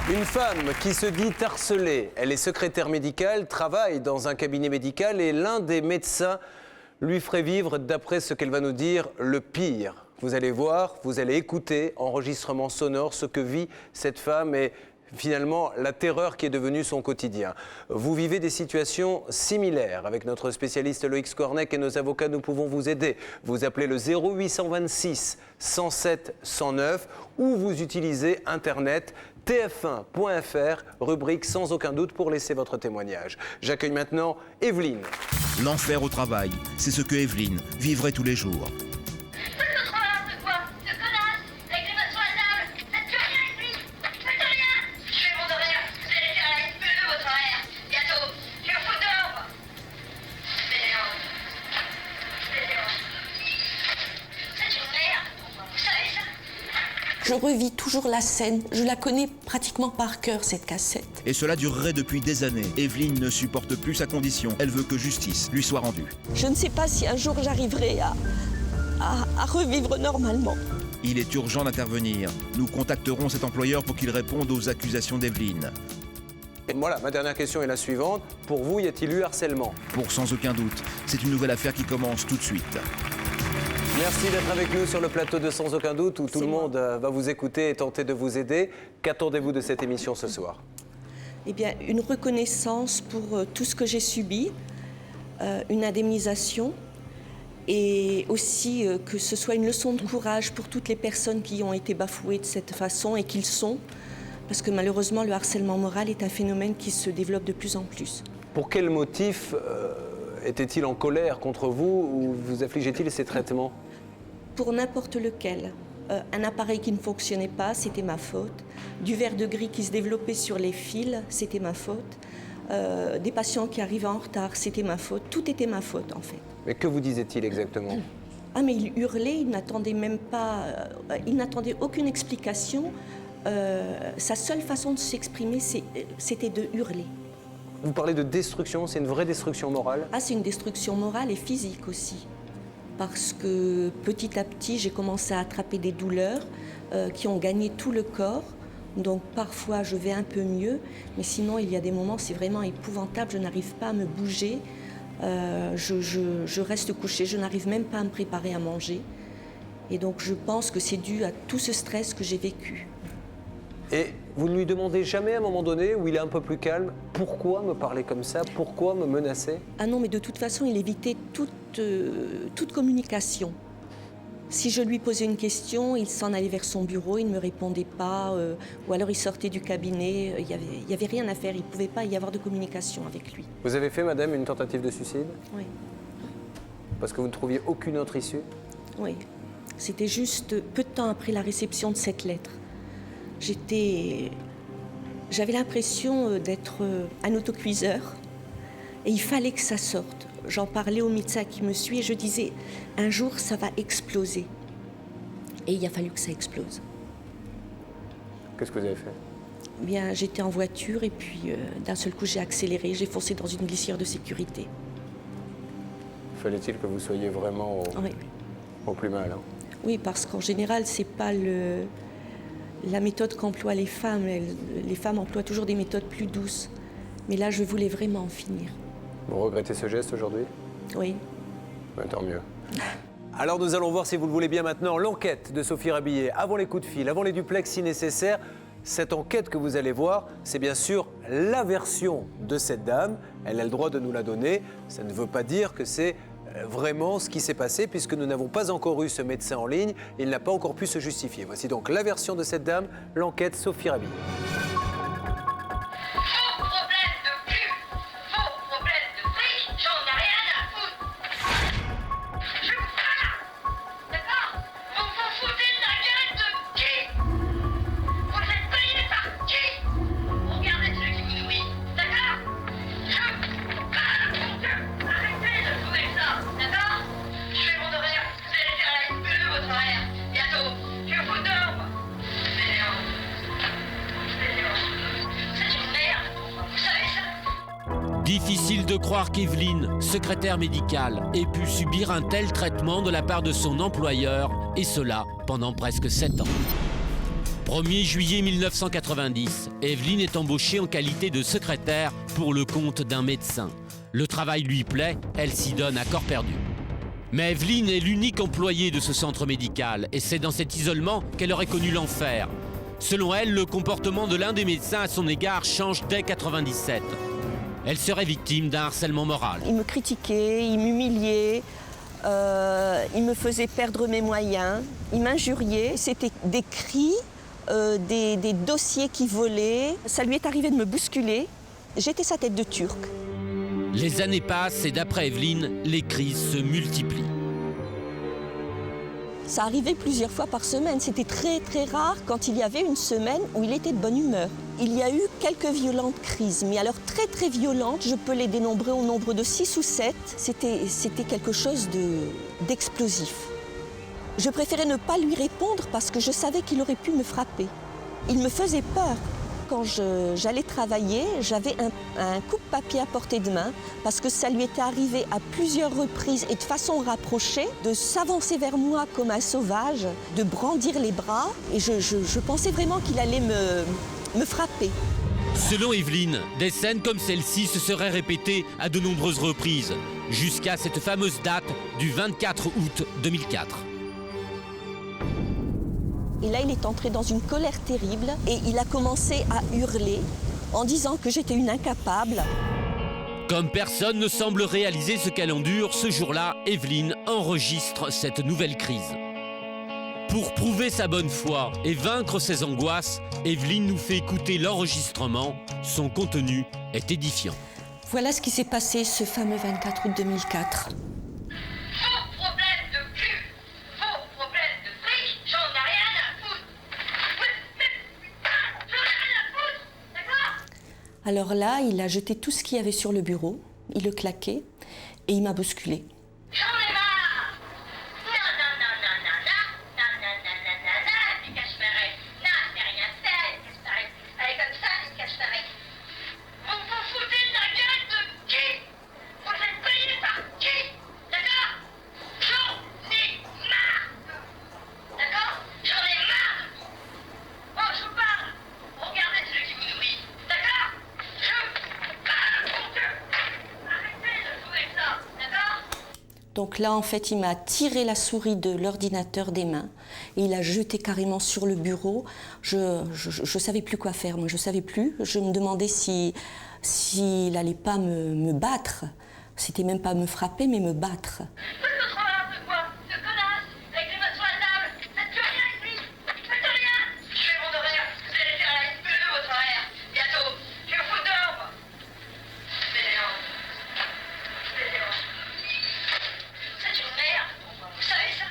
Une femme qui se dit harcelée. Elle est secrétaire médicale, travaille dans un cabinet médical et l'un des médecins lui ferait vivre, d'après ce qu'elle va nous dire, le pire. Vous allez voir, vous allez écouter, enregistrement sonore, ce que vit cette femme et finalement la terreur qui est devenue son quotidien. Vous vivez des situations similaires. Avec notre spécialiste Loïc Skornek et nos avocats, nous pouvons vous aider. Vous appelez le 0826 107 109 ou vous utilisez Internet tf1.fr, rubrique sans aucun doute pour laisser votre témoignage. J'accueille maintenant Evelyne. L'enfer au travail, c'est ce que Evelyne vivrait tous les jours. Je revis toujours la scène. Je la connais pratiquement par cœur, cette cassette. Et cela durerait depuis des années. Evelyne ne supporte plus sa condition. Elle veut que justice lui soit rendue. Je ne sais pas si un jour j'arriverai à revivre normalement. Il est urgent d'intervenir. Nous contacterons cet employeur pour qu'il réponde aux accusations d'Evelyne. Et voilà, ma dernière question est la suivante. Pour vous, y a-t-il eu harcèlement? Pour sans aucun doute, c'est une nouvelle affaire qui commence tout de suite. Merci d'être avec nous sur le plateau de Sans aucun doute où tout le monde va vous écouter et tenter de vous aider. Qu'attendez-vous de cette émission ce soir? Eh bien, une reconnaissance pour tout ce que j'ai subi, une indemnisation et aussi que ce soit une leçon de courage pour toutes les personnes qui ont été bafouées de cette façon et qui le sont, parce que malheureusement, le harcèlement moral est un phénomène qui se développe de plus en plus. Pour quel motif était-il en colère contre vous ou vous affligeait-il ces traitements? Pour n'importe lequel. Un appareil qui ne fonctionnait pas, c'était ma faute. Du verre de gris qui se développait sur les fils, c'était ma faute. Des patients qui arrivaient en retard, c'était ma faute. Tout était ma faute, en fait. Mais que vous disait-il exactement? Ah, mais il hurlait, il n'attendait même pas... il n'attendait aucune explication. Sa seule façon de s'exprimer, c'était de hurler. Vous parlez de destruction, c'est une vraie destruction morale? Ah, c'est une destruction morale et physique aussi. Parce que petit à petit, j'ai commencé à attraper des douleurs qui ont gagné tout le corps. Donc parfois, je vais un peu mieux. Mais sinon, il y a des moments, c'est vraiment épouvantable. Je n'arrive pas à me bouger. Je reste couchée. Je n'arrive même pas à me préparer à manger. Et donc, je pense que c'est dû à tout ce stress que j'ai vécu. Et vous ne lui demandez jamais à un moment donné, où il est un peu plus calme, pourquoi me parler comme ça? Pourquoi me menacer? Ah non, mais de toute façon, il évitait toute communication. Si je lui posais une question, il s'en allait vers son bureau, il ne me répondait pas, ou alors il sortait du cabinet, il n'y avait rien à faire, il ne pouvait pas y avoir de communication avec lui. Vous avez fait, madame, une tentative de suicide? Oui. Parce que vous ne trouviez aucune autre issue? Oui. C'était juste peu de temps après la réception de cette lettre. J'avais l'impression d'être un autocuiseur et il fallait que ça sorte. J'en parlais au médecin qui me suit et je disais, un jour ça va exploser. Et il a fallu que ça explose. Qu'est-ce que vous avez fait? Bien, j'étais en voiture et puis d'un seul coup j'ai accéléré, j'ai foncé dans une glissière de sécurité. Fallait-il que vous soyez vraiment au plus mal, hein? Oui, parce qu'en général, c'est pas la méthode qu'emploient les femmes. Les femmes emploient toujours des méthodes plus douces. Mais là, je voulais vraiment en finir. Vous regrettez ce geste aujourd'hui? Oui. Ben, tant mieux. Alors nous allons voir, si vous le voulez bien maintenant, l'enquête de Sophie Rabillet. Avant les coups de fil, avant les duplex si nécessaire. Cette enquête que vous allez voir, c'est bien sûr la version de cette dame. Elle a le droit de nous la donner. Ça ne veut pas dire que c'est vraiment ce qui s'est passé, puisque nous n'avons pas encore eu ce médecin en ligne. Il n'a pas encore pu se justifier. Voici donc la version de cette dame, l'enquête Sophie Rabillet. Difficile de croire qu'Evelyne, secrétaire médicale, ait pu subir un tel traitement de la part de son employeur, et cela pendant presque 7 ans. 1er juillet 1990, Evelyne est embauchée en qualité de secrétaire pour le compte d'un médecin. Le travail lui plaît, elle s'y donne à corps perdu. Mais Evelyne est l'unique employée de ce centre médical et c'est dans cet isolement qu'elle aurait connu l'enfer. Selon elle, le comportement de l'un des médecins à son égard change dès 1997. Elle serait victime d'un harcèlement moral. Il me critiquait, il m'humiliait, il me faisait perdre mes moyens, il m'injuriait. C'était des cris, des dossiers qui volaient. Ça lui est arrivé de me bousculer. J'étais sa tête de turc. Les années passent et d'après Evelyne, les crises se multiplient. Ça arrivait plusieurs fois par semaine. C'était très très rare quand il y avait une semaine où il était de bonne humeur. Il y a eu quelques violentes crises, mais alors très très violentes. Je peux les dénombrer au nombre de 6 ou 7. C'était quelque chose d'explosif. Je préférais ne pas lui répondre parce que je savais qu'il aurait pu me frapper. Il me faisait peur. Quand j'allais travailler, j'avais un coupe-papier à portée de main parce que ça lui était arrivé à plusieurs reprises et de façon rapprochée de s'avancer vers moi comme un sauvage, de brandir les bras et je pensais vraiment qu'il allait me frapper. Selon Evelyne, des scènes comme celle-ci se seraient répétées à de nombreuses reprises, jusqu'à cette fameuse date du 24 août 2004. Et là, il est entré dans une colère terrible et il a commencé à hurler en disant que j'étais une incapable. Comme personne ne semble réaliser ce qu'elle endure, ce jour-là, Evelyne enregistre cette nouvelle crise. Pour prouver sa bonne foi et vaincre ses angoisses, Evelyne nous fait écouter l'enregistrement. Son contenu est édifiant. Voilà ce qui s'est passé ce fameux 24 août 2004. Alors là, il a jeté tout ce qu'il y avait sur le bureau, il le claquait et il m'a bousculé. J'en ai marre! Elle est comme ça, une cache-pareille. Vous vous foutez de la gueule de qui? Vous êtes payé par qui? D'accord? J'en ai marre! D'accord? J'en ai marre de vous! Oh, je vous parle! Regardez celui qui vous nourrit! D'accord? Je parle, mon Dieu! Arrêtez de jouer ça! D'accord? Donc là, en fait, il m'a tiré la souris de l'ordinateur des mains et il a jeté carrément sur le bureau. Je savais plus quoi faire, moi, je savais plus. Je me demandais s'il allait pas me battre. C'était même pas me frapper, mais me battre. Faites votre horaire de quoi? De connasse? Avec les mains sur la table? Faites plus rien ici? Faites rien! Je fais mon horaire, vous allez faire la liste de votre horaire. Bientôt, je vais vous foutre dehors, moi. Bénéant. Vous êtes une merde, vous savez ça?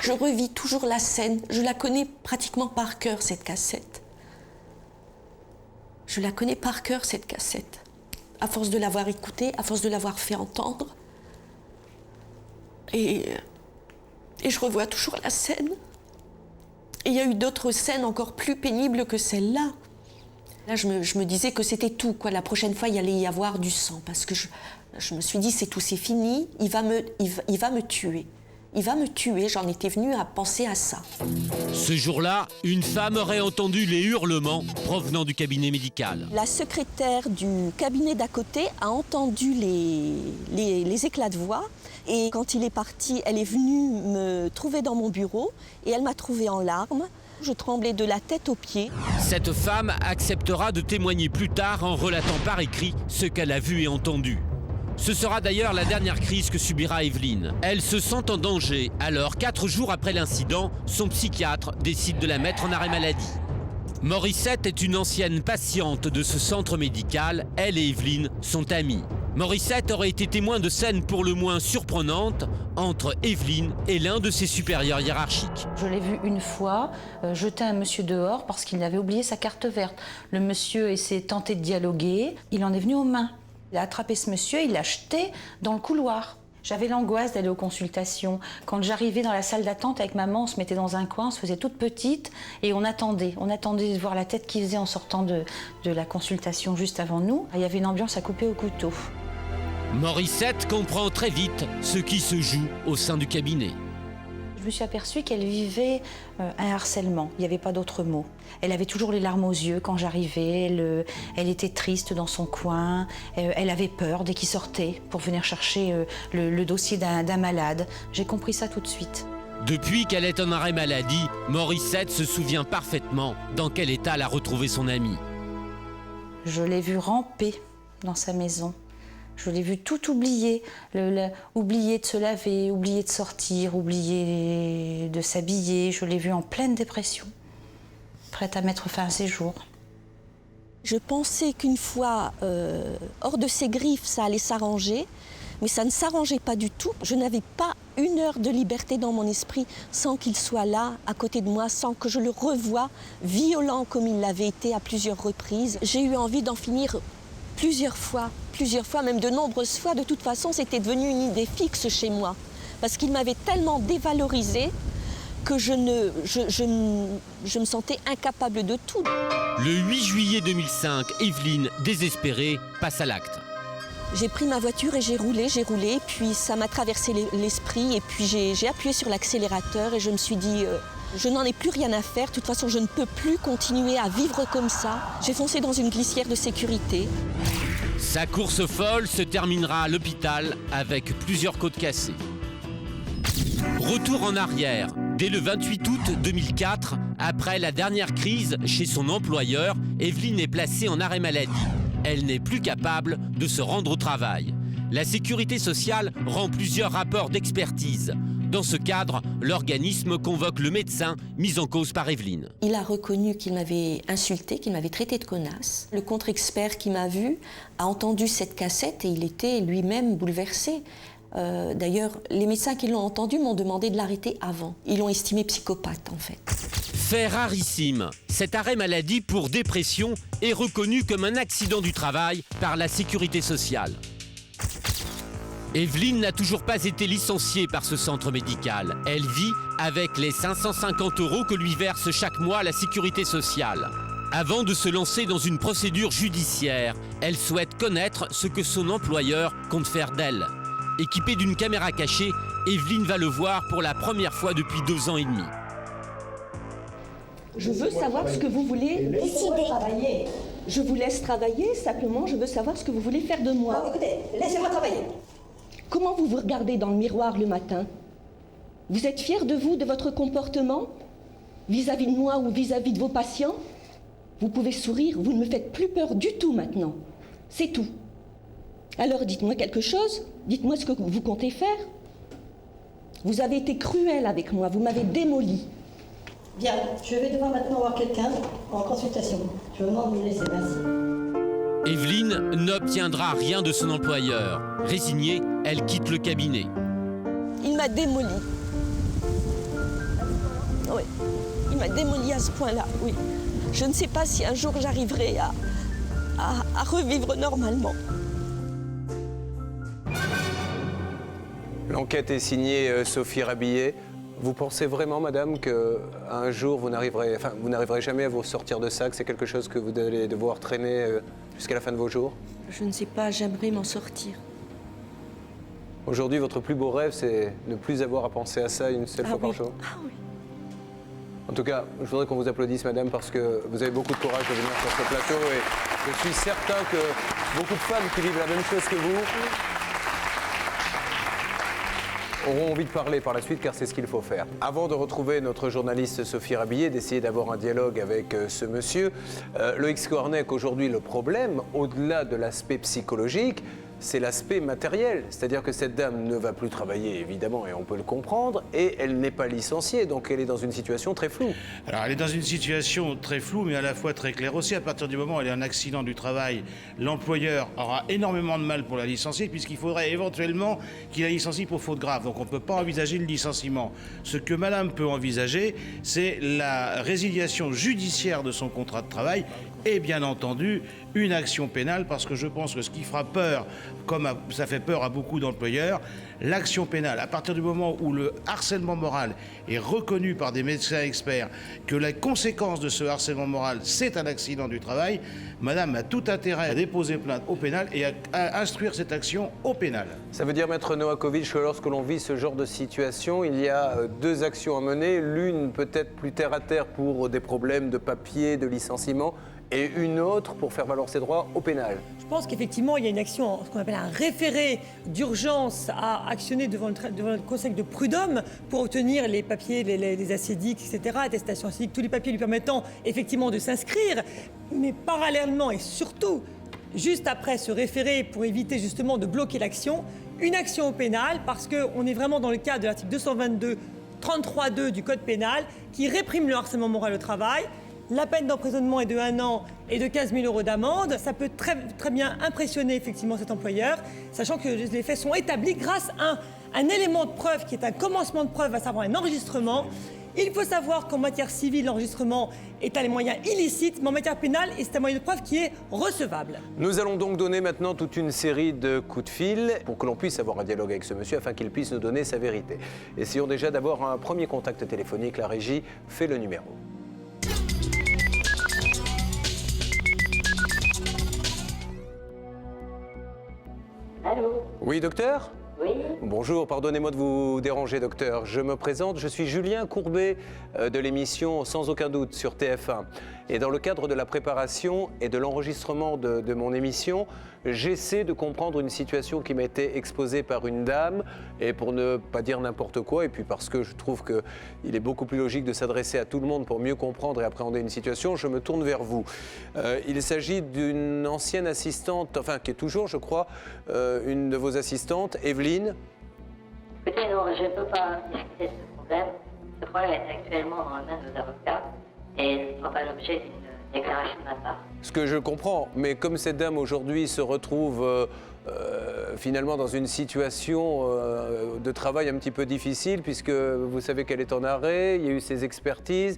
Je revis toujours la scène. Je la connais pratiquement par cœur, cette cassette. Je la connais par cœur, cette cassette. À force de l'avoir écoutée, à force de l'avoir fait entendre. Et je revois toujours la scène. Et il y a eu d'autres scènes encore plus pénibles que celle-là. Là, je me disais que c'était tout, quoi. La prochaine fois, il allait y avoir du sang. Parce que je me suis dit, c'est tout, c'est fini. Il va me tuer. Il va me tuer, j'en étais venue à penser à ça. Ce jour-là, une femme aurait entendu les hurlements provenant du cabinet médical. La secrétaire du cabinet d'à côté a entendu les éclats de voix. Et quand il est parti, elle est venue me trouver dans mon bureau et elle m'a trouvée en larmes. Je tremblais de la tête aux pieds. Cette femme acceptera de témoigner plus tard en relatant par écrit ce qu'elle a vu et entendu. Ce sera d'ailleurs la dernière crise que subira Evelyne. Elle se sent en danger, alors 4 jours après l'incident, son psychiatre décide de la mettre en arrêt maladie. Morissette est une ancienne patiente de ce centre médical. Elle et Evelyne sont amies. Morissette aurait été témoin de scènes pour le moins surprenantes entre Evelyne et l'un de ses supérieurs hiérarchiques. Je l'ai vu une fois jeter un monsieur dehors parce qu'il avait oublié sa carte verte. Le monsieur essaie tenté de dialoguer, il en est venu aux mains. Il a attrapé ce monsieur, il l'a jeté dans le couloir. J'avais l'angoisse d'aller aux consultations. Quand j'arrivais dans la salle d'attente avec maman, on se mettait dans un coin, on se faisait toute petite et on attendait. On attendait de voir la tête qu'il faisait en sortant de la consultation juste avant nous. Il y avait une ambiance à couper au couteau. Morissette comprend très vite ce qui se joue au sein du cabinet. Je me suis aperçue qu'elle vivait un harcèlement, il n'y avait pas d'autre mot. Elle avait toujours les larmes aux yeux quand j'arrivais, elle était triste dans son coin, elle avait peur dès qu'il sortait pour venir chercher le dossier d'un malade. J'ai compris ça tout de suite. Depuis qu'elle est en arrêt maladie, Morissette se souvient parfaitement dans quel état elle a retrouvé son amie. Je l'ai vue ramper dans sa maison. Je l'ai vue tout oublier, oublier de se laver, oublier de sortir, oublier de s'habiller. Je l'ai vue en pleine dépression, prête à mettre fin à ses jours. Je pensais qu'une fois hors de ses griffes, ça allait s'arranger, mais ça ne s'arrangeait pas du tout. Je n'avais pas une heure de liberté dans mon esprit sans qu'il soit là, à côté de moi, sans que je le revoie, violent comme il l'avait été à plusieurs reprises. J'ai eu envie d'en finir plusieurs fois, même de nombreuses fois. De toute façon, c'était devenu une idée fixe chez moi, parce qu'il m'avait tellement dévalorisée que je me sentais incapable de tout. Le 8 juillet 2005, Evelyne, désespérée, passe à l'acte. J'ai pris ma voiture et j'ai roulé, puis ça m'a traversé l'esprit, et puis j'ai appuyé sur l'accélérateur et je me suis dit, je n'en ai plus rien à faire, de toute façon je ne peux plus continuer à vivre comme ça. J'ai foncé dans une glissière de sécurité. Sa course folle se terminera à l'hôpital avec plusieurs côtes cassées. Retour en arrière. Dès le 28 août 2004, après la dernière crise chez son employeur, Evelyne est placée en arrêt maladie. Elle n'est plus capable de se rendre au travail. La sécurité sociale rend plusieurs rapports d'expertise. Dans ce cadre, l'organisme convoque le médecin mis en cause par Evelyne. Il a reconnu qu'il m'avait insulté, qu'il m'avait traité de connasse. Le contre-expert qui m'a vu a entendu cette cassette et il était lui-même bouleversé. D'ailleurs, les médecins qui l'ont entendu m'ont demandé de l'arrêter avant. Ils l'ont estimé psychopathe, en fait. Fait rarissime, cet arrêt maladie pour dépression est reconnu comme un accident du travail par la sécurité sociale. Evelyne n'a toujours pas été licenciée par ce centre médical. Elle vit avec les 550 € que lui verse chaque mois la sécurité sociale. Avant de se lancer dans une procédure judiciaire, elle souhaite connaître ce que son employeur compte faire d'elle. Équipée d'une caméra cachée, Evelyne va le voir pour la première fois depuis 2 ans et demi. Je veux savoir ce que vous voulez décider. Je vous laisse travailler, simplement je veux savoir ce que vous voulez faire de moi. Non, écoutez, laissez-moi travailler. Comment vous vous regardez dans le miroir le matin? Vous êtes fier de vous, de votre comportement vis-à-vis de moi ou vis-à-vis de vos patients? Vous pouvez sourire, vous ne me faites plus peur du tout maintenant. C'est tout. Alors dites-moi quelque chose, dites-moi ce que vous comptez faire. Vous avez été cruel avec moi, vous m'avez démoli. Bien, je vais devoir maintenant voir quelqu'un en consultation. Je vous demande de me laisser, merci. Evelyne n'obtiendra rien de son employeur. Résignée, elle quitte le cabinet. Il m'a démoli. Oui, il m'a démoli à ce point-là, oui. Je ne sais pas si un jour j'arriverai à revivre normalement. L'enquête est signée Sophie Rabillet. Vous pensez vraiment, madame, qu'un jour, vous n'arriverez jamais à vous sortir de ça, que c'est quelque chose que vous allez devoir traîner jusqu'à la fin de vos jours? Je ne sais pas, j'aimerais m'en sortir. Aujourd'hui, votre plus beau rêve, c'est ne plus avoir à penser à ça une seule fois par jour? Ah oui. En tout cas, je voudrais qu'on vous applaudisse, madame, parce que vous avez beaucoup de courage de venir sur ce plateau et je suis certain que beaucoup de femmes qui vivent la même chose que vous auront envie de parler par la suite, car c'est ce qu'il faut faire. Avant de retrouver notre journaliste Sophie Rabillet, d'essayer d'avoir un dialogue avec ce monsieur, Loïc Skornek, aujourd'hui, le problème, au-delà de l'aspect psychologique, c'est l'aspect matériel. C'est-à-dire que cette dame ne va plus travailler, évidemment, et on peut le comprendre, et elle n'est pas licenciée, donc elle est dans une situation très floue. Alors, elle est dans une situation très floue, mais à la fois très claire aussi. À partir du moment où elle est un accident du travail, l'employeur aura énormément de mal pour la licencier, puisqu'il faudrait éventuellement qu'il la licencie pour faute grave. Donc, on ne peut pas envisager le licenciement. Ce que madame peut envisager, c'est la résiliation judiciaire de son contrat de travail, et bien entendu une action pénale, parce que je pense que ce qui fera peur, comme ça fait peur à beaucoup d'employeurs, l'action pénale, à partir du moment où le harcèlement moral est reconnu par des médecins experts, que la conséquence de ce harcèlement moral, c'est un accident du travail, madame a tout intérêt à déposer plainte au pénal et à instruire cette action au pénal. Ça veut dire, maître Novakovic, que lorsque l'on vit ce genre de situation, il y a deux actions à mener, l'une peut-être plus terre à terre pour des problèmes de papier, de licenciement, et une autre pour faire valoir ses droits au pénal. Je pense qu'effectivement, il y a une action, ce qu'on appelle un référé d'urgence à actionner devant le conseil de prud'homme pour obtenir les papiers, les acédiques, etc., attestations acédiques, tous les papiers lui permettant effectivement de s'inscrire. Mais parallèlement et surtout, juste après ce référé, pour éviter justement de bloquer l'action, une action au pénal, parce qu'on est vraiment dans le cadre de l'article 222, 33.2 du Code pénal, qui réprime le harcèlement moral au travail. La peine d'emprisonnement est de 1 an et de 15 000 € d'amende. Ça peut très bien impressionner effectivement cet employeur, sachant que les faits sont établis grâce à un élément de preuve qui est un commencement de preuve, à savoir un enregistrement. Il faut savoir qu'en matière civile, l'enregistrement est un moyen illicite, mais en matière pénale, c'est un moyen de preuve qui est recevable. Nous allons donc donner maintenant toute une série de coups de fil pour que l'on puisse avoir un dialogue avec ce monsieur afin qu'il puisse nous donner sa vérité. Essayons déjà d'avoir un premier contact téléphonique. La régie fait le numéro. Allô? Oui, docteur ? Oui? Bonjour, pardonnez-moi de vous déranger, docteur. Je me présente, je suis Julien Courbet de l'émission Sans aucun doute sur TF1. Et dans le cadre de la préparation et de l'enregistrement de mon émission, j'essaie de comprendre une situation qui m'a été exposée par une dame, et pour ne pas dire n'importe quoi, et puis parce que je trouve qu'il est beaucoup plus logique de s'adresser à tout le monde pour mieux comprendre et appréhender une situation, je me tourne vers vous. Il s'agit d'une ancienne assistante, enfin qui est toujours, je crois, une de vos assistantes, Evelyne. Écoutez, non, je ne peux pas discuter de ce problème. Ce problème est actuellement dans la main de nos avocats et ne fera pas l'objet d'une déclaration de ma part. Ce que je comprends, mais comme cette dame aujourd'hui se retrouve finalement dans une situation de travail un petit peu difficile, puisque vous savez qu'elle est en arrêt, il y a eu ses expertises.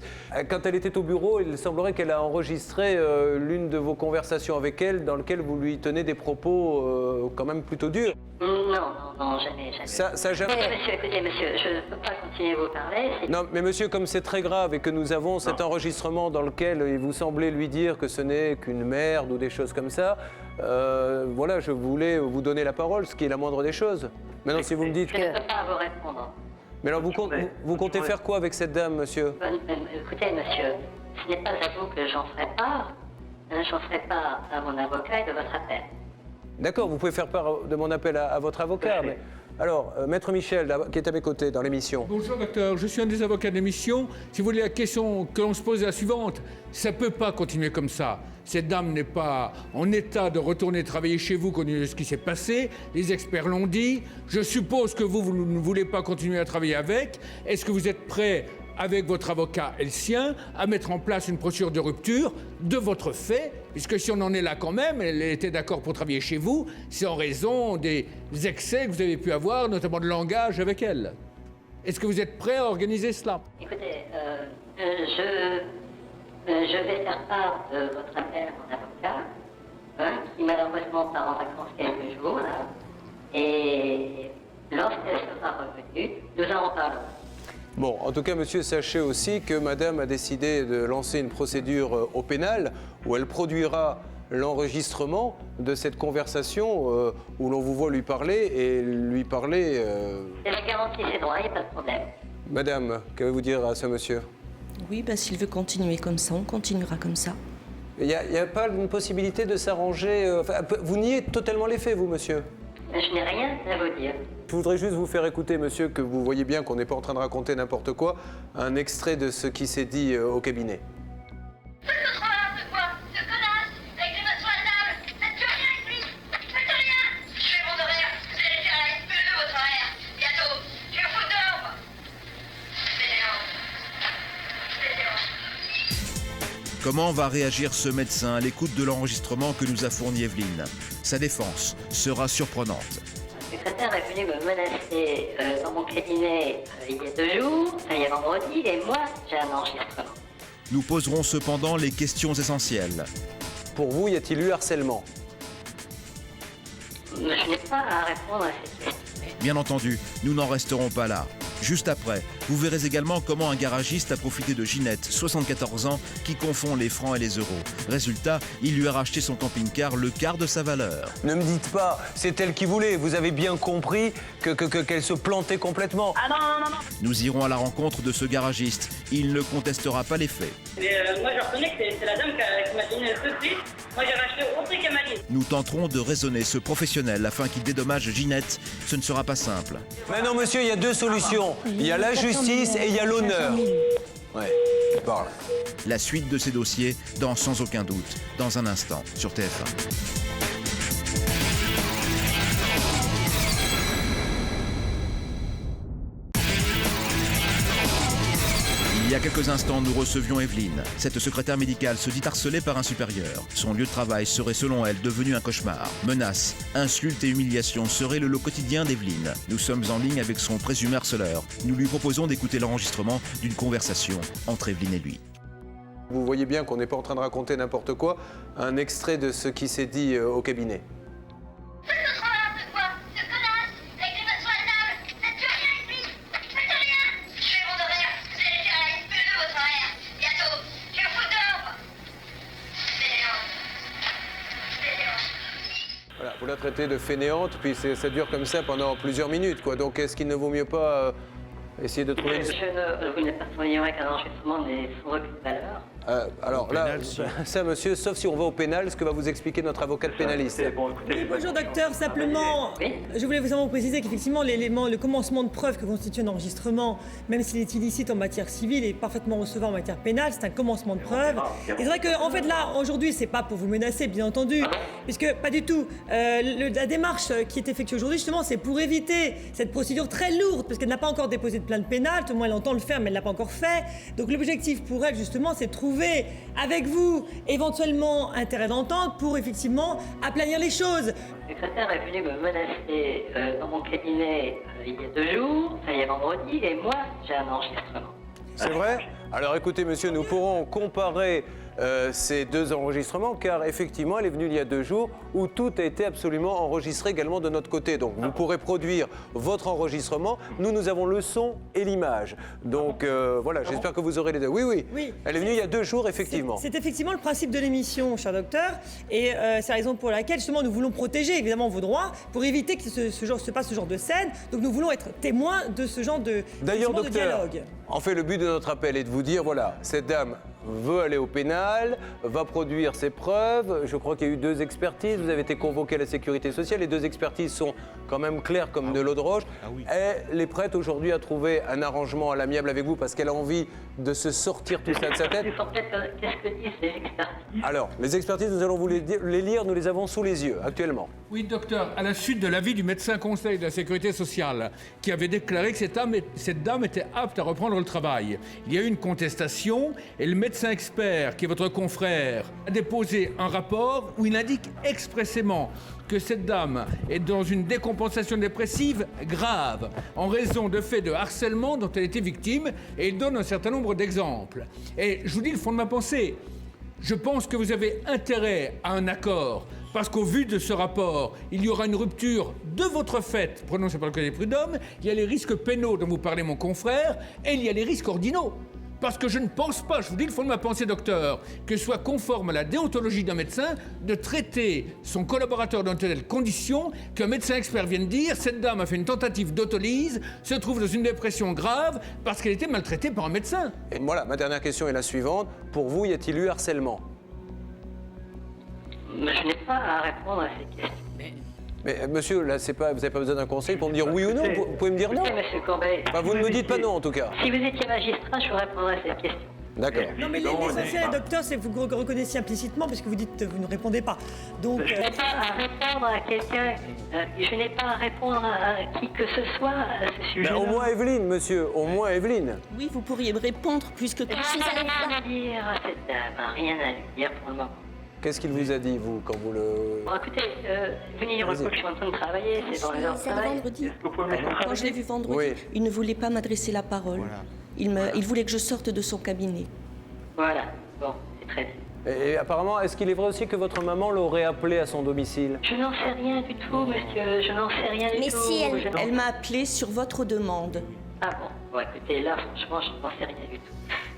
Quand elle était au bureau, il semblerait qu'elle a enregistré l'une de vos conversations avec elle, dans lequel vous lui tenez des propos quand même plutôt durs. Non, jamais. Ça jamais. Écoutez, monsieur, je ne peux pas continuer à vous parler. Non, mais monsieur, comme c'est très grave et que nous avons cet enregistrement dans lequel il vous semblait lui dire que ce n'est qu'une merde ou des choses comme ça, voilà, je voulais vous donner la parole, ce qui est la moindre des choses. Maintenant, si vous me dites... Je ne peux pas vous répondre. Mais alors, vous comptez faire quoi avec cette dame, monsieur? Écoutez, monsieur, ce n'est pas à vous que j'en ferai part. J'en ferai part à mon avocat et de votre appel. D'accord, vous pouvez faire part de mon appel à votre avocat. Mais... Alors, Maître Michel, là, qui est à mes côtés dans l'émission. Bonjour docteur, je suis un des avocats de l'émission. Si vous voulez, la question que l'on se pose est la suivante. Ça ne peut pas continuer comme ça. Cette dame n'est pas en état de retourner travailler chez vous compte tenu de ce qui s'est passé. Les experts l'ont dit. Je suppose que vous ne voulez pas continuer à travailler avec. Est-ce que vous êtes prêt, avec votre avocat et le sien, à mettre en place une procédure de rupture de votre fait, puisque si on en est là quand même, elle était d'accord pour travailler chez vous, c'est en raison des excès que vous avez pu avoir, notamment de langage avec elle. Est-ce que vous êtes prêt à organiser cela? Écoutez, je vais faire part de votre appel à mon avocat, qui malheureusement part en vacances quelques jours, là, et lorsqu'elle sera revenue, nous en reparlerons. Bon, en tout cas, monsieur, sachez aussi que madame a décidé de lancer une procédure au pénal où elle produira l'enregistrement de cette conversation où l'on vous voit lui parler et lui parler... Elle a garanti ses droits, il n'y a pas de problème. Madame, qu'avez-vous dire à ce monsieur? Oui, s'il veut continuer comme ça, on continuera comme ça. Il n'y a pas une possibilité de s'arranger... vous niez totalement les faits, vous, monsieur? Je n'ai rien à vous dire. Je voudrais juste vous faire écouter, monsieur, que vous voyez bien qu'on n'est pas en train de raconter n'importe quoi, un extrait de ce qui s'est dit au cabinet. Faites le croire de quoi? Ce connasse, avec des maçons à table, faites plus rien avec lui. Faites rien. Je fais mon horaire, vous allez faire la SPE votre horaire. Bientôt, je vais vous foutre dehors, moi. Comment va réagir ce médecin à l'écoute de l'enregistrement que nous a fourni Evelyne? Sa défense sera surprenante. Le secrétaire est venu me menacer dans mon cabinet il y a 2 jours, il y a vendredi, et moi, j'ai un enregistrement. Nous poserons cependant les questions essentielles. Pour vous, y a-t-il eu harcèlement? Je n'ai pas à répondre à cette question. Bien entendu, nous n'en resterons pas là. Juste après, vous verrez également comment un garagiste a profité de Ginette, 74 ans, qui confond les francs et les euros. Résultat, il lui a racheté son camping-car le quart de sa valeur. Ne me dites pas, c'est elle qui voulait. Vous avez bien compris qu'elle se plantait complètement. Ah non. Nous irons à la rencontre de ce garagiste. Il ne contestera pas les faits. Mais moi, je reconnais que c'est la dame qui m'a donné tout de suite. Moi, j'ai racheté au prix qu'elle m'a dit. Nous tenterons de raisonner ce professionnel afin qu'il dédommage Ginette. Ce ne sera pas simple. Mais non, monsieur, il y a deux solutions. Il y a la justice et il y a l'honneur. Ouais, il parle. La suite de ces dossiers dans Sans aucun doute, dans un instant, sur TF1. Il y a quelques instants, nous recevions Evelyne. Cette secrétaire médicale se dit harcelée par un supérieur. Son lieu de travail serait, selon elle, devenu un cauchemar. Menaces, insultes et humiliations seraient le lot quotidien d'Evelyne. Nous sommes en ligne avec son présumé harceleur. Nous lui proposons d'écouter l'enregistrement d'une conversation entre Evelyne et lui. Vous voyez bien qu'on n'est pas en train de raconter n'importe quoi. Un extrait de ce qui s'est dit au cabinet. Voilà, vous la traitez de fainéante, puis ça dure comme ça pendant plusieurs minutes, quoi. Donc est-ce qu'il ne vaut mieux pas essayer de trouver une... Vous n'êtes pas familier avec un enregistrement des sans-recul de valeur. Alors là, ça, monsieur, sauf si on va au pénal, ce que va vous expliquer notre avocate pénaliste. Oui, bonjour docteur, simplement, je voulais vous préciser qu'effectivement le commencement de preuve que constitue un enregistrement, même s'il est illicite en matière civile et parfaitement recevable en matière pénale, c'est un commencement de preuve. Et c'est vrai qu'en fait là, aujourd'hui, c'est pas pour vous menacer, bien entendu, puisque pas du tout. La démarche qui est effectuée aujourd'hui, justement, c'est pour éviter cette procédure très lourde, parce qu'elle n'a pas encore déposé de plainte pénale, tout le moins elle entend le faire, mais elle ne l'a pas encore fait. Donc l'objectif pour elle, justement, c'est de trouver avec vous éventuellement intérêt d'entente pour effectivement aplanir les choses. Le secrétaire est venu me menacer dans mon cabinet il y a 2 jours, ça y est vendredi, et moi j'ai un enregistrement. C'est vrai? Alors écoutez monsieur, nous pourrons comparer ces deux enregistrements car effectivement elle est venue il y a 2 jours où tout a été absolument enregistré également de notre côté. Donc vous pourrez produire votre enregistrement. Nous avons le son et l'image. Donc voilà, j'espère que vous aurez les deux. Oui. Elle est venue il y a 2 jours effectivement. C'est effectivement le principe de l'émission, cher docteur. Et c'est la raison pour laquelle justement nous voulons protéger évidemment vos droits pour éviter que se passe ce genre de scène. Donc nous voulons être témoins de ce genre de dialogue. En fait, le but de notre appel est de vous dire, voilà, cette dame veut aller au pénal, va produire ses preuves. Je crois qu'il y a eu 2 expertises. Vous avez été convoqué à la sécurité sociale. Les 2 expertises sont quand même claires comme de l'eau de roche. Elle est prête aujourd'hui à trouver un arrangement à l'amiable avec vous parce qu'elle a envie de se sortir tout ça de sa tête. Qu'est-ce que disent les expertises? Alors, les expertises, nous allons vous les lire. Nous les avons sous les yeux actuellement. Oui, docteur, à la suite de l'avis du médecin conseil de la sécurité sociale qui avait déclaré que cette dame était apte à reprendre le travail, il y a eu une contestation et le médecin expert, qui est votre confrère, a déposé un rapport où il indique expressément que cette dame est dans une décompensation dépressive grave en raison de faits de harcèlement dont elle était victime et il donne un certain nombre d'exemples. Et je vous dis le fond de ma pensée. Je pense que vous avez intérêt à un accord parce qu'au vu de ce rapport, il y aura une rupture de votre fait prononcée par le Code des prud'hommes. Il y a les risques pénaux dont vous parlez, mon confrère, et il y a les risques ordinaux. Parce que je ne pense pas, je vous dis le fond de ma pensée, docteur, que ce soit conforme à la déontologie d'un médecin de traiter son collaborateur dans telle condition qu'un médecin expert vienne dire cette dame a fait une tentative d'autolyse, se trouve dans une dépression grave parce qu'elle était maltraitée par un médecin. Et voilà, ma dernière question est la suivante. Pour vous, y a-t-il eu harcèlement? Je n'ai pas à répondre à ces questions. Mais monsieur, là, vous n'avez pas besoin d'un conseil pour me dire oui ou non. Vous pouvez me dire non. Monsieur Courbet, vous ne me dites pas non, en tout cas. Si vous étiez magistrat, je vous répondrais à cette question. D'accord. Non, mais l'essentiel, docteur, c'est que vous reconnaissiez implicitement, puisque vous dites que vous ne répondez pas. Donc, je n'ai pas à répondre à quelqu'un, je n'ai pas à répondre à qui que ce soit à ce sujet. Au moins Evelyne, monsieur, au moins Evelyne. Oui, vous pourriez me répondre puisque tout ça. Rien à dire à cette dame, rien à lui dire pour le moment. Qu'est-ce qu'il vous a dit, vous, quand vous le... Bon, écoutez, venez, je suis en train de travailler, c'est dans les heures de travail. Vendredi. Quand je l'ai vu vendredi, il ne voulait pas m'adresser la parole. Il voulait que je sorte de son cabinet. Voilà, bon, c'est très bien. Et apparemment, est-ce qu'il est vrai aussi que votre maman l'aurait appelé à son domicile? Je n'en sais rien du tout, monsieur, je n'en sais rien du tout. Mais si, Je n'en- elle m'a appelé sur votre demande. Ah bon, écoutez, là, franchement, je n'en sais rien du tout.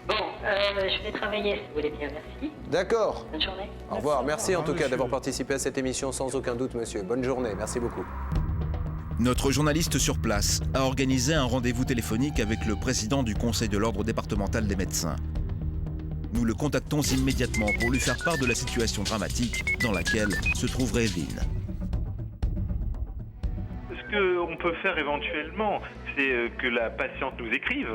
Bon, je vais travailler, si vous voulez bien, merci. D'accord. Bonne journée. Au revoir. Merci en tout cas d'avoir participé à cette émission sans aucun doute, monsieur. Bonne journée. Merci beaucoup. Notre journaliste sur place a organisé un rendez-vous téléphonique avec le président du Conseil de l'Ordre départemental des médecins. Nous le contactons immédiatement pour lui faire part de la situation dramatique dans laquelle se trouverait Evelyne. Ce qu'on peut faire éventuellement, c'est que la patiente nous écrive,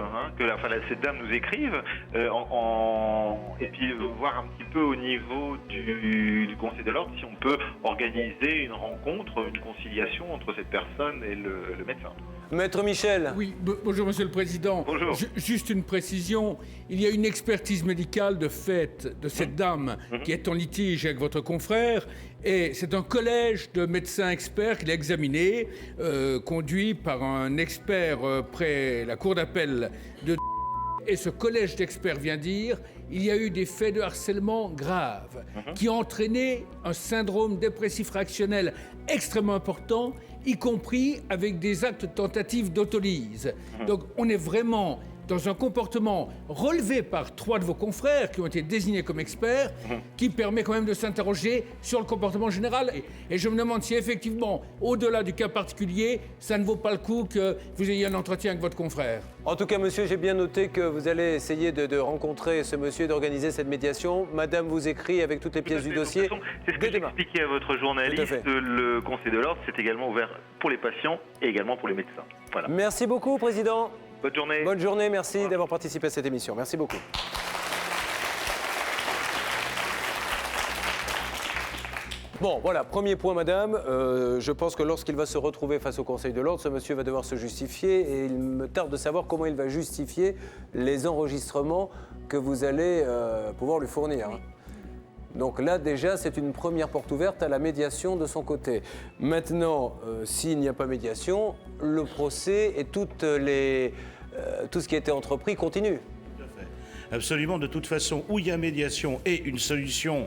cette dame nous écrive, et puis voir un petit peu au niveau du Conseil de l'Ordre si on peut organiser une rencontre, une conciliation entre cette personne et le médecin. Maître Michel. Oui, bonjour Monsieur le Président. Bonjour. Juste une précision. Il y a une expertise médicale de fait de cette dame qui est en litige avec votre confrère. Et c'est un collège de médecins experts qui l'a examiné, conduit par un expert près la cour d'appel de... Et ce collège d'experts vient dire il y a eu des faits de harcèlement graves qui ont entraîné un syndrome dépressif réactionnel extrêmement important, y compris avec des actes de tentative d'autolyse. Donc on est vraiment dans un comportement relevé par 3 de vos confrères qui ont été désignés comme experts, qui permet quand même de s'interroger sur le comportement général. Et je me demande si effectivement, au-delà du cas particulier, ça ne vaut pas le coup que vous ayez un entretien avec votre confrère. En tout cas, monsieur, j'ai bien noté que vous allez essayer de rencontrer ce monsieur et d'organiser cette médiation. Madame vous écrit avec toutes les pièces du dossier. De toute façon, c'est ce que j'expliquais à votre journaliste. Le Conseil de l'Ordre, c'est également ouvert pour les patients et également pour les médecins. Voilà. Merci beaucoup, Président. Bonne journée. Bonne journée, merci d'avoir participé à cette émission. Merci beaucoup. Bon, voilà, premier point, madame. Je pense que lorsqu'il va se retrouver face au Conseil de l'Ordre, ce monsieur va devoir se justifier et il me tarde de savoir comment il va justifier les enregistrements que vous allez pouvoir lui fournir. Donc là, déjà, c'est une première porte ouverte à la médiation de son côté. Maintenant, s'il n'y a pas médiation, le procès et tout ce qui a été entrepris continue. Tout à fait. Absolument, de toute façon, où il y a médiation et une solution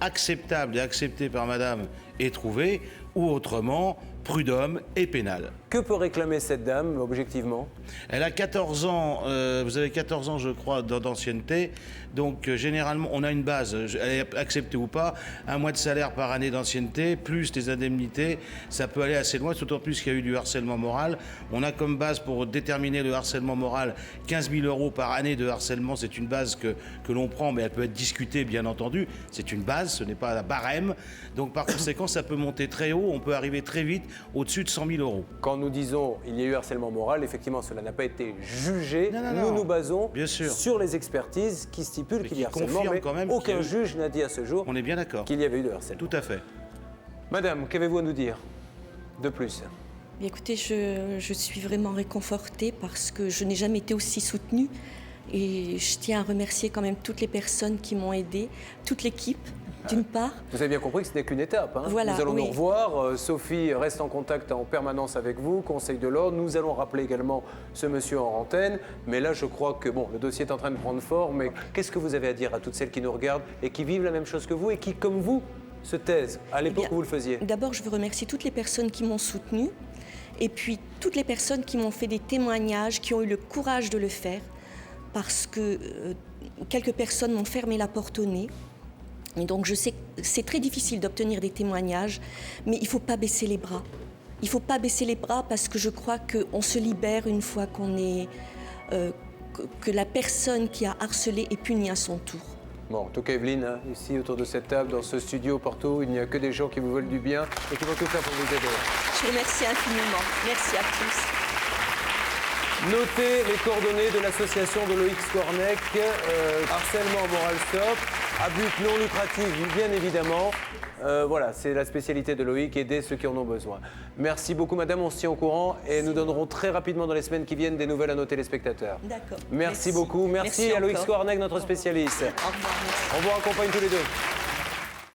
acceptable et acceptée par madame est trouvée, ou autrement, prud'homme et pénal. Que peut réclamer cette dame, objectivement? Elle a 14 ans, vous avez 14 ans, je crois, d'ancienneté. Donc, généralement, on a une base, elle est acceptée ou pas, 1 mois de salaire par année d'ancienneté, plus les indemnités, ça peut aller assez loin, d'autant plus qu'il y a eu du harcèlement moral. On a comme base pour déterminer le harcèlement moral 15 000 € par année de harcèlement. C'est une base que l'on prend, mais elle peut être discutée, bien entendu. C'est une base, ce n'est pas la barème. Donc, par conséquent, ça peut monter très haut, on peut arriver très vite au-dessus de 100 000 €. Quand nous disons il y a eu harcèlement moral, effectivement, cela n'a pas été jugé. Nous nous basons sur les expertises qui stipulent qu'il y a harcèlement, mais quand même aucun juge n'a dit à ce jour qu'il y avait eu de harcèlement. Tout à fait. Madame, qu'avez-vous à nous dire de plus? Écoutez, je suis vraiment réconfortée parce que je n'ai jamais été aussi soutenue. Et je tiens à remercier quand même toutes les personnes qui m'ont aidée, toute l'équipe. D'une part. Vous avez bien compris que ce n'est qu'une étape. Voilà, nous allons nous revoir. Sophie reste en contact en permanence avec vous, Conseil de l'Ordre. Nous allons rappeler également ce monsieur en antenne. Mais là, je crois que le dossier est en train de prendre forme. Mais qu'est-ce que vous avez à dire à toutes celles qui nous regardent et qui vivent la même chose que vous et qui, comme vous, se taisent à l'époque où vous le faisiez? D'abord, je veux remercier toutes les personnes qui m'ont soutenue et puis toutes les personnes qui m'ont fait des témoignages, qui ont eu le courage de le faire parce que quelques personnes m'ont fermé la porte au nez. Et donc je sais que c'est très difficile d'obtenir des témoignages, mais il ne faut pas baisser les bras. Il ne faut pas baisser les bras parce que je crois qu'on se libère une fois qu'on est... que la personne qui a harcelé est punie à son tour. Bon, en tout cas, Evelyne, ici, autour de cette table, dans ce studio, partout, il n'y a que des gens qui vous veulent du bien et qui vont tout faire pour vous aider. Je vous remercie infiniment. Merci à tous. Notez les coordonnées de l'association de Loïc Skornek, harcèlement moral stop, à but non lucratif, bien évidemment. Voilà, c'est la spécialité de Loïc, aider ceux qui en ont besoin. Merci beaucoup, madame, on se tient au courant et nous donnerons très rapidement dans les semaines qui viennent des nouvelles à nos téléspectateurs. D'accord. Merci beaucoup. Merci à Loïc Skornek, notre spécialiste. Au revoir. On vous raccompagne tous les deux.